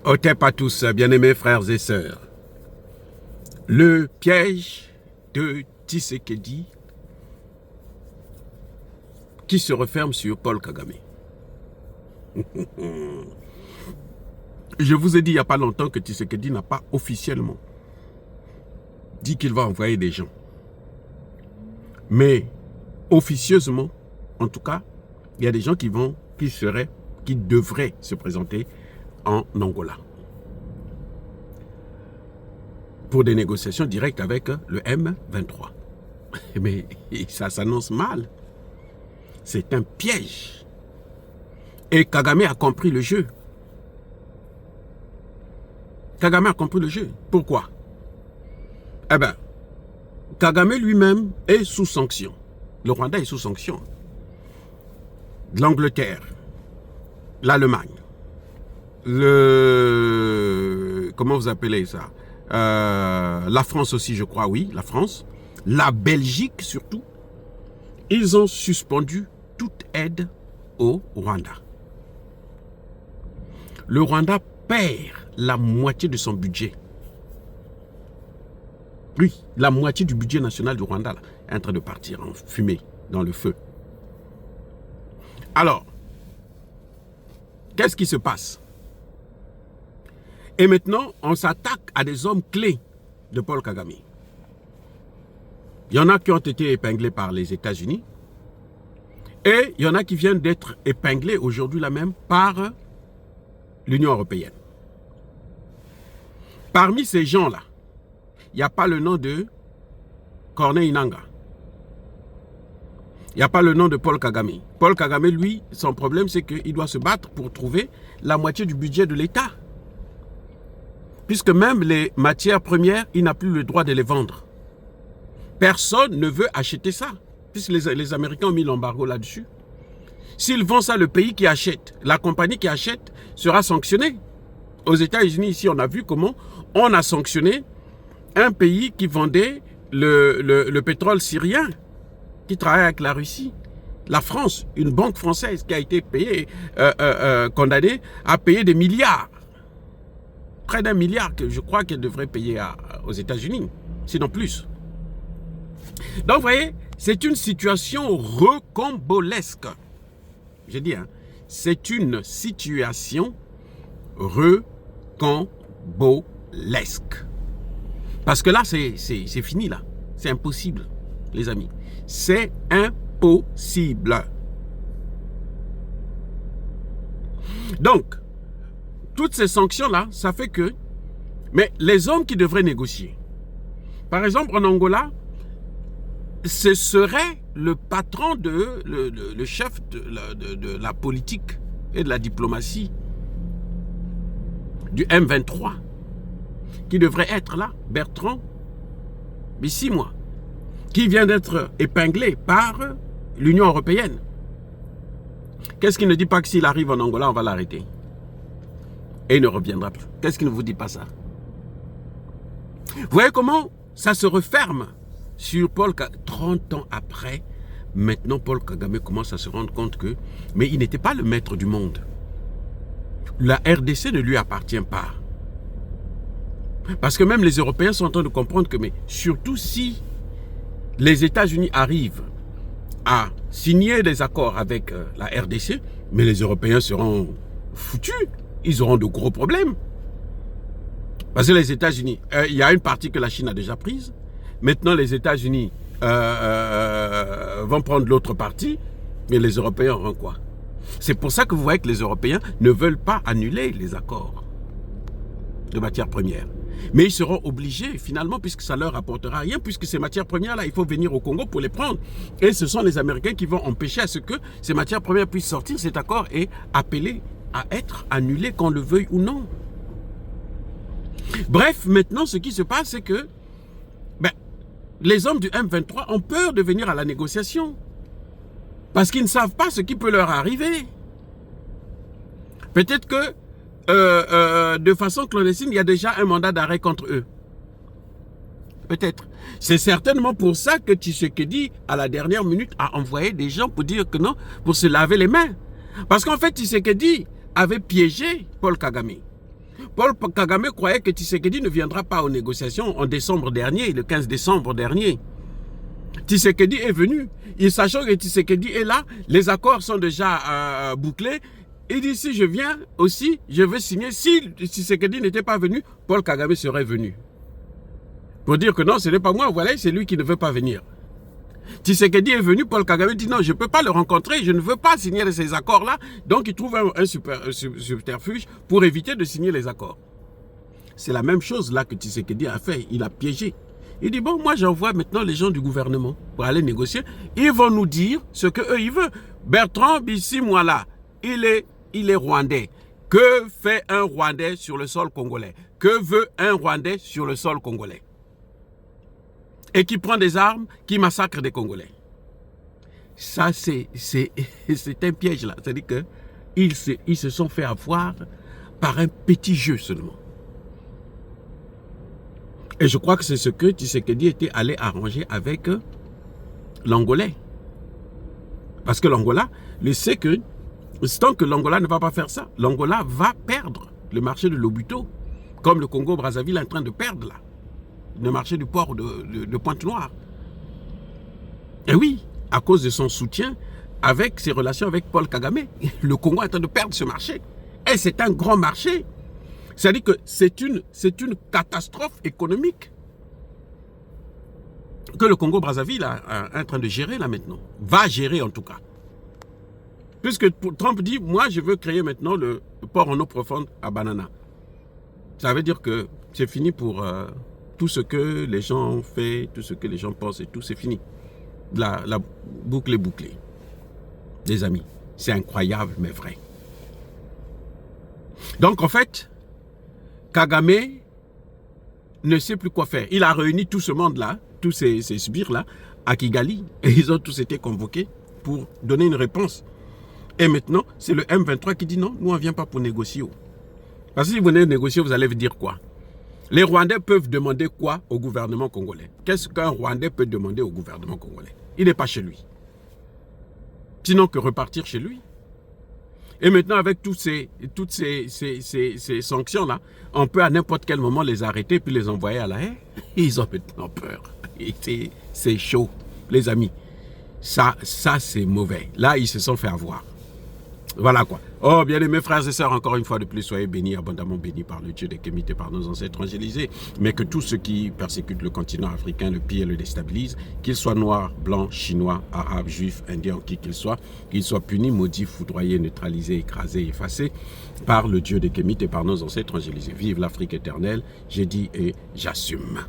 Otep à tous, bien-aimés frères et sœurs. Le piège de Tshisekedi qui se referme sur Paul Kagame. Je vous ai dit il n'y a pas longtemps que Tshisekedi n'a pas officiellement dit qu'il va envoyer des gens. Mais officieusement, en tout cas, il y a des gens qui devraient se présenter en Angola pour des négociations directes avec le M23. Mais ça s'annonce mal. C'est un piège. Et Kagame a compris le jeu. Kagame a compris le jeu. Pourquoi? Eh bien, Kagame lui-même est sous sanction. Le Rwanda est sous sanction. L'Angleterre, l'Allemagne, comment vous appelez ça? La France aussi, je crois, oui, la France. La Belgique surtout. Ils ont suspendu toute aide au Rwanda. Le Rwanda perd la moitié de son budget. Oui, la moitié du budget national du Rwanda là, est en train de partir en fumée, dans le feu. Alors, qu'est-ce qui se passe? Et maintenant, on s'attaque à des hommes clés de Paul Kagame. Il y en a qui ont été épinglés par les États-Unis. Et il y en a qui viennent d'être épinglés aujourd'hui là même par l'Union européenne. Parmi ces gens-là, il n'y a pas le nom de Corneille Nangaa. Il n'y a pas le nom de Paul Kagame. Paul Kagame, lui, son problème, c'est qu'il doit se battre pour trouver la moitié du budget de l'État. Puisque même les matières premières, il n'a plus le droit de les vendre. Personne ne veut acheter ça, puisque les Américains ont mis l'embargo là-dessus. S'ils vendent ça, le pays qui achète, la compagnie qui achète, sera sanctionnée. Aux États-Unis, ici, on a vu comment on a sanctionné un pays qui vendait le pétrole syrien, qui travaille avec la Russie. La France, une banque française qui a été payée, condamnée à payer des milliards. Près d'1 milliard que je crois qu'elle devrait payer aux États-Unis, sinon plus. Donc, vous voyez, c'est une situation rocambolesque. J'ai dit, hein, c'est une situation rocambolesque. Parce que là, c'est fini, là. C'est impossible, les amis. C'est impossible. Donc, toutes ces sanctions-là, ça fait que... Mais les hommes qui devraient négocier, par exemple, en Angola, ce serait le patron, le chef de la politique et de la diplomatie du M23 qui devrait être là, Bertrand Bisimwa, qui vient d'être épinglé par l'Union européenne. Qu'est-ce qui ne dit pas que s'il arrive en Angola, on va l'arrêter? Et il ne reviendra plus. Qu'est-ce qui ne vous dit pas ça? Vous voyez comment ça se referme sur Paul Kagame. 30 ans après, maintenant Paul Kagame commence à se rendre compte que, mais il n'était pas le maître du monde. La RDC ne lui appartient pas. Parce que même les Européens sont en train de comprendre que, mais surtout si les États-Unis arrivent à signer des accords avec la RDC, mais les Européens seront foutus. Ils auront de gros problèmes. Parce que les États-Unis, il y a une partie que la Chine a déjà prise. Maintenant, les États-Unis vont prendre l'autre partie, mais les Européens auront quoi? C'est pour ça que vous voyez que les Européens ne veulent pas annuler les accords de matières premières. Mais ils seront obligés, finalement, puisque ça leur apportera rien, puisque ces matières premières-là, il faut venir au Congo pour les prendre. Et ce sont les Américains qui vont empêcher à ce que ces matières premières puissent sortir. Cet accord est appelé à être annulé, qu'on le veuille ou non. Bref, maintenant, ce qui se passe, c'est que les hommes du M23 ont peur de venir à la négociation. Parce qu'ils ne savent pas ce qui peut leur arriver. Peut-être que, de façon clandestine, il y a déjà un mandat d'arrêt contre eux. Peut-être. C'est certainement pour ça que Tshisekedi, à la dernière minute, a envoyé des gens pour dire que non, pour se laver les mains. Parce qu'en fait, Tshisekedi avait piégé Paul Kagame. Paul Kagame croyait que Tshisekedi ne viendra pas aux négociations en décembre dernier, le 15 décembre dernier. Tshisekedi est venu. Et sachant que Tshisekedi est là, les accords sont déjà bouclés. Il dit, si je viens aussi, je veux signer. Si Tshisekedi n'était pas venu, Paul Kagame serait venu. Pour dire que non, ce n'est pas moi, voilà, c'est lui qui ne veut pas venir. Tshisekedi est venu, Paul Kagame dit non, je ne peux pas le rencontrer, je ne veux pas signer ces accords-là. Donc il trouve un subterfuge pour éviter de signer les accords. C'est la même chose là que Tshisekedi a fait, il a piégé. Il dit bon, moi j'envoie maintenant les gens du gouvernement pour aller négocier. Ils vont nous dire ce qu'eux ils veulent. Bertrand Bisimouala, il est rwandais. Que fait un Rwandais sur le sol congolais? Que veut un Rwandais sur le sol congolais? Et qui prend des armes, qui massacre des Congolais. Ça, c'est un piège là. C'est-à-dire qu'ils se sont fait avoir par un petit jeu seulement. Et je crois que c'est ce que Tshisekedi était allé arranger avec l'Angolais. Parce que l'Angola, il sait que tant que l'Angola ne va pas faire ça, l'Angola va perdre le marché de Lobito, comme le Congo-Brazzaville est en train de perdre là. Le marché du port de Pointe-Noire. Et oui, à cause de son soutien avec ses relations avec Paul Kagame, le Congo est en train de perdre ce marché. Et c'est un grand marché. C'est-à-dire que c'est une catastrophe économique que le Congo-Brazzaville est en train de gérer là maintenant. Va gérer en tout cas. Puisque Trump dit, moi je veux créer maintenant le port en eau profonde à Banana. Ça veut dire que c'est fini pour... tout ce que les gens ont fait, tout ce que les gens pensent et tout, c'est fini. La boucle est bouclée. Les amis, c'est incroyable mais vrai. Donc en fait, Kagame ne sait plus quoi faire. Il a réuni tout ce monde-là, tous ces sbires-là, à Kigali, et ils ont tous été convoqués pour donner une réponse. Et maintenant, c'est le M23 qui dit non, nous on ne vient pas pour négocier. Parce que si vous venez négocier, vous allez dire quoi? Les Rwandais peuvent demander quoi au gouvernement congolais? Qu'est-ce qu'un Rwandais peut demander au gouvernement congolais? Il n'est pas chez lui. Sinon que repartir chez lui. Et maintenant, avec toutes ces sanctions-là, on peut à n'importe quel moment les arrêter puis les envoyer à la haie. Ils ont maintenant peur. C'est chaud, les amis. Ça c'est mauvais. Là, ils se sont fait avoir. Voilà quoi. Oh, bien aimés frères et sœurs, encore une fois de plus, soyez bénis, abondamment bénis par le Dieu des Kémites et par nos ancêtres angélisés, mais que tous ceux qui persécutent le continent africain, le pillent et le déstabilisent, qu'ils soient noirs, blancs, chinois, arabes, juifs, indiens, qui qu'ils soient punis, maudits, foudroyés, neutralisés, écrasés, effacés par le Dieu des Kémites et par nos ancêtres angélisés. Vive l'Afrique éternelle, j'ai dit et j'assume.